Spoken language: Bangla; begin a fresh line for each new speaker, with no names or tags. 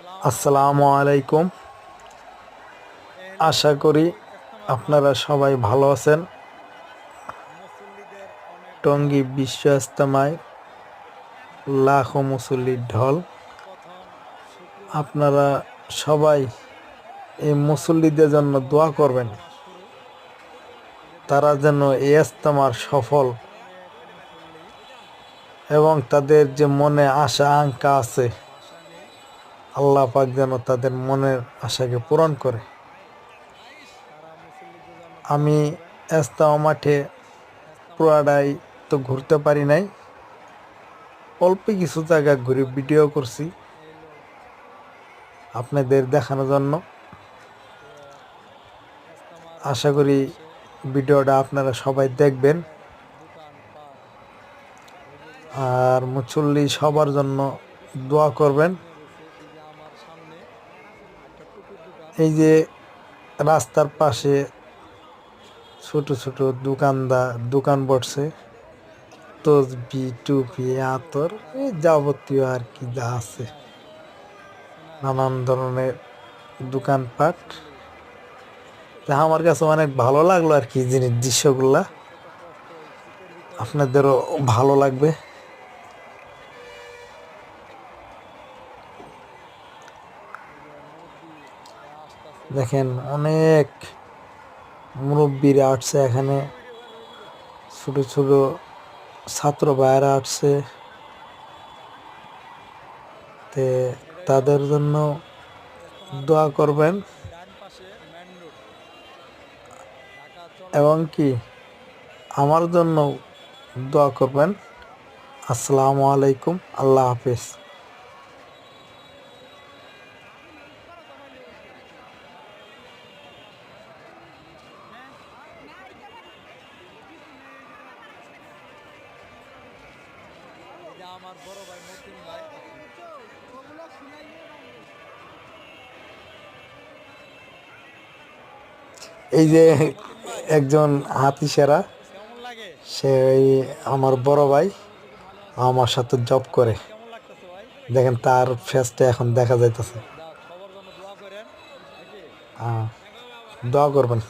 আসসালামু আলাইকুম। আশা করি আপনারা সবাই ভালো আছেন। টঙ্গী বিশ্ব ইজতেমায় লাখো মুসল্লির ঢল। আপনারা সবাই এই মুসল্লিদের জন্য দোয়া করবেন, তারা যেন এই ইজতেমার সফল এবং তাদের যে মনে আশা আকাঙ্ক্ষা আছে, আল্লাহ পাক যেন তাদের মনের আশাকে পূরণ করে। আমি ইজতেমা মাঠে পুরাটাই তো ঘুরতে পারি নাই, অল্প কিছু জায়গা ঘুরে ভিডিও করছি আপনাদের দেখানোর জন্য। আশা করি ভিডিওটা আপনারা সবাই দেখবেন, আর মুসল্লি সবার জন্য দোয়া করবেন। এই যে রাস্তার পাশে ছোট ছোট দোকান বসছে, তসবি টুপি আতর এই যাবতীয় আর কি যা আছে, নানান ধরনের দোকানপাট। তা আমার কাছে অনেক ভালো লাগলো আর কি দৃশ্যগুলা, আপনাদেরও ভালো লাগবে। দেখেন অনেক মুরব্বীরা আসছে এখানে, ছোট ছোট ছাত্র ভাইয়েরা আসছে, তাদের জন্য দোয়া করবেন এবং কি আমার জন্য দোয়া করবেন। আসসালামু আলাইকুম, আল্লাহ হাফেজ।
আমার বড় ভাই মতিন ভাই
এই যে একজন হাতি সেরা,
কেমন লাগে?
সে আমার বড় ভাই, আমার সাথে জব করে।
কেমন লাগতেছে ভাই?
দেখেন তার ফেসটা এখন দেখা যাইতেছে।
সবার জন্য দোয়া করেন নাকি?
দোয়া করবেন।